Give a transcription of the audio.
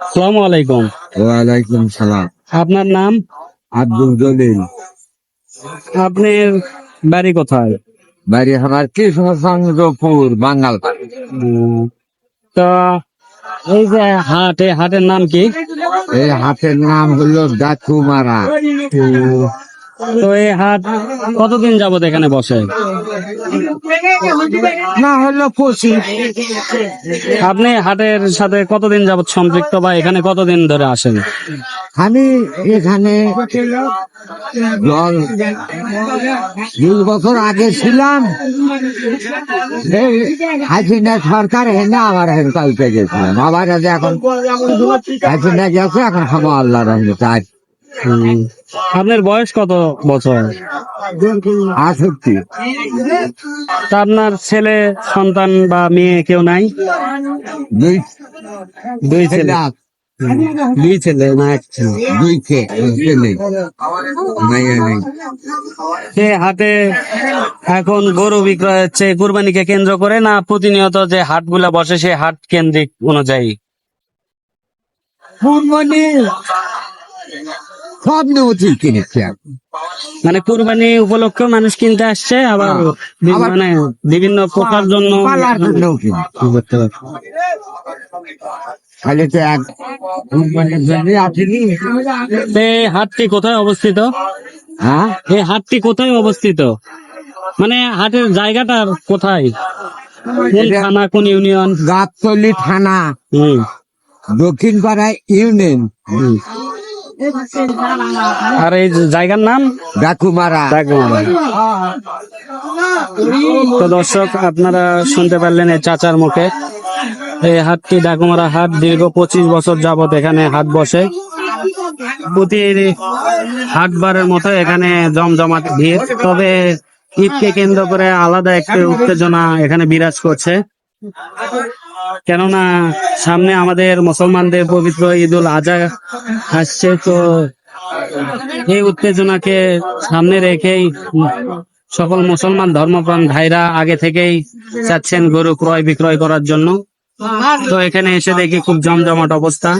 আসসালামু আলাইকুম। ওয়ালাইকুম সালাম। আপনার নাম? আব্দুল জলিল। আপনার বাড়ি কোথায়? বাড়ি আমার কৃষ্ণচন্দ্রপুর বাঙ্গাল। উম, তো এই যে হাট, এই হাটের নাম কি? এই হাটের নাম হলো দাচুমারা। উম, তো এই হাট কতদিন যাবত এখানে বসে? না হলো 25। আপনি হাটের সাথে কতদিন যাবত সম্পৃক্ত বা এখানে কতদিন ধরে আসেন? আমি এখানে 2 বছর আগে ছিলাম। এই হাসিনা সরকার এনে আবার হেলকালতে গেছিলাম, আবার আজ এখন হাসিনা গেছে, এখন খামো আল্লাহ রহমতে। আজ আপনার বয়স কত বছর? 68। তা আপনার ছেলে সন্তান বা মেয়ে কেউ নাই? দুই দুই ছেলে। দুই ছেলে না এক ছেলে? দুই ছেলে, মাইয়া নেই। সে হাটে এখন গরু বিক্রয় হচ্ছে কুরবানিকে কেন্দ্র করে, না প্রতিনিয়ত যে হাটগুলা বসে সে হাট কেন্দ্রিক অনুযায়ী? কুরবানি সব নথি কিনেছি আমি। মানে কুরবানি উপলক্ষে মানুষ কিনতে আসছে, আবার আবার মানে বিভিন্ন প্রকার জন্য পালার জন্যও কিনি। করতে পারে। খালি তো এক কুরবানির জন্যই আসিনি। তো এই হাটটি কোথায় অবস্থিত? হ্যাঁ, এই হাটটি কোথায় অবস্থিত? মানে হাটের জায়গাটা কোথায়? কোন এটা থানা, কোন ইউনিয়ন? গাবতলী থানা, হুম দক্ষিণ পাড়ায় ইউনিয়ন, হুম। আর এই জায়গার নাম ডাকুমারা। ডাকুমারা। তো দর্শক, আপনারা শুনতে পারলেন এই চাচার মুখে। এই হাটটি ডাকুমারা হাট, দীর্ঘ 25 বছর যাবত এখানে হাট বসে। প্রতি হাটবারের মতো এখানে জমজমাট ভিড়। তবে ঈদকে কেন্দ্র করে আলাদা একটা উত্তেজনা এখানে বিরাজ করছে, কেননা সামনে আমাদের মুসলমানদের পবিত্র ঈদুল আজহা আসছে। তো এই উত্তেজনাকে সামনে রেখেই সকল মুসলমান ধর্মপ্রাণ ভাইরা আগে থেকেই চাচ্ছেন গরু ক্রয় বিক্রয় করার জন্য। তো এখানে এসে দেখি খুব জমজমাট অবস্থা।